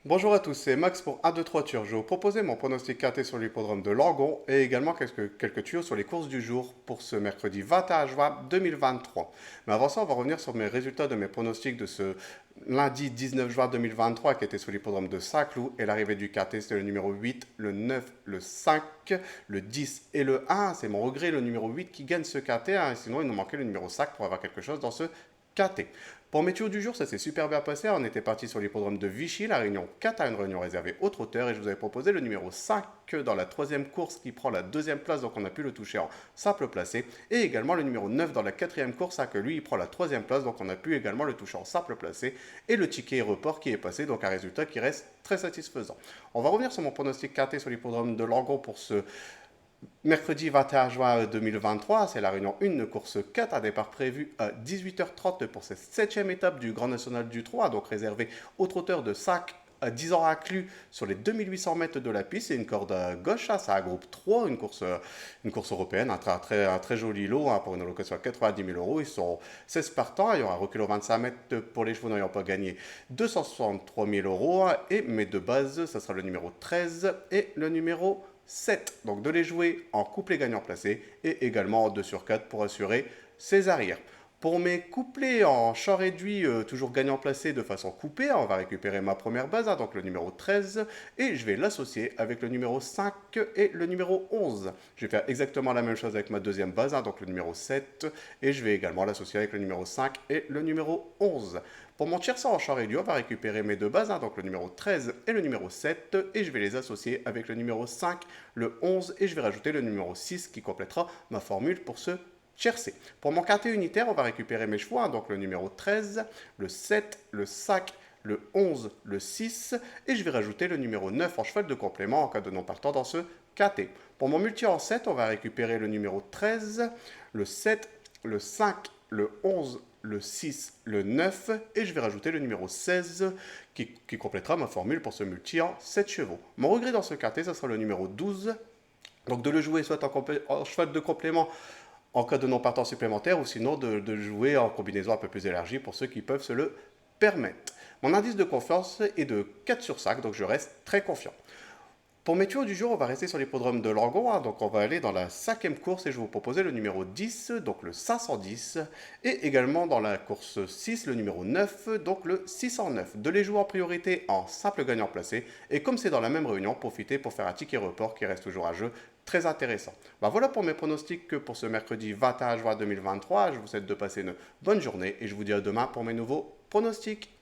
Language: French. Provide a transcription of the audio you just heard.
Bonjour à tous, c'est Max pour 1, 2, 3 tuyaux. Je vais vous proposer mon pronostic KT sur l'hippodrome de Langon et également quelques tuyaux sur les courses du jour pour ce mercredi 21 juin 2023. Mais avant ça, on va revenir sur mes résultats de mes pronostics de ce lundi 19 juin 2023 qui était sur l'hippodrome de Saint-Cloud. Et l'arrivée du KT, c'était le numéro 8, le 9, le 5, le 10 et le 1. C'est mon regret, le numéro 8 qui gagne ce KT, hein, sinon il nous manquait le numéro 5 pour avoir quelque chose dans ce KT. Pour météo du jour, ça s'est super bien passé. On était parti sur l'hippodrome de Vichy, la réunion 4 à une réunion réservée aux trotteurs. Et je vous avais proposé le numéro 5 dans la troisième course qui prend la deuxième place. Donc on a pu le toucher en simple placé. Et également le numéro 9 dans la quatrième course, que lui, il prend la troisième place. Donc on a pu également le toucher en simple placé. Et le ticket report qui est passé. Donc un résultat qui reste très satisfaisant. On va revenir sur mon pronostic KT sur l'hippodrome de Langon pour ce mercredi 21 juin 2023, c'est la réunion 1 de course 4, un départ prévu à 18h30 pour cette 7e étape du Grand National du 3, donc réservée aux trotteurs de 5 à 10 ans inclus sur les 2800 mètres de la piste. C'est une corde à gauche, ça groupe 3, une course européenne, un très joli lot pour une allocation à 90 000 euros. Ils sont 16 partants, il y aura un recul aux 25 mètres pour les chevaux n'ayant pas gagné 263 000 euros. Et mes deux bases, ça sera le numéro 13 et le numéro 7. Donc de les jouer en couplet gagnant placé et également en 2 sur 4 pour assurer ses arrières. Pour mes couplets en champ réduit, toujours gagnant placé de façon coupée, on va récupérer ma première base, donc le numéro 13, et je vais l'associer avec le numéro 5 et le numéro 11. Je vais faire exactement la même chose avec ma deuxième base, donc le numéro 7, et je vais également l'associer avec le numéro 5 et le numéro 11. Pour mon tiercé en champ réduit, on va récupérer mes deux bases, donc le numéro 13 et le numéro 7, et je vais les associer avec le numéro 5, le 11, et je vais rajouter le numéro 6 qui complétera ma formule pour ce tiercé. Pour mon quintet unitaire, on va récupérer mes choix, donc le numéro 13, le 7, le 5, le 11, le 6, et je vais rajouter le numéro 9 en cheval de complément en cas de non partant dans ce quintet. Pour mon multi en 7, on va récupérer le numéro 13, le 7, le 5, le 11, le 6, le 9, et je vais rajouter le numéro 16 qui complétera ma formule pour ce multi en 7 chevaux. Mon regret dans ce quintet, ça sera le numéro 12, donc de le jouer soit en cheval de complément en cas de non-partant supplémentaire ou sinon de jouer en combinaison un peu plus élargie pour ceux qui peuvent se le permettre. Mon indice de confiance est de 4 sur 5, donc je reste très confiant. Pour mes tuyaux du jour, on va rester sur l'hippodrome de Langon, donc on va aller dans la cinquième course et je vais vous proposer le numéro 10, donc le 510, et également dans la course 6, le numéro 9, donc le 609. De les jouer en priorité en simple gagnant placé, et comme c'est dans la même réunion, profitez pour faire un ticket report qui reste toujours un jeu très intéressant. Voilà pour mes pronostics pour ce mercredi 21 juin 2023. Je vous souhaite de passer une bonne journée et je vous dis à demain pour mes nouveaux pronostics.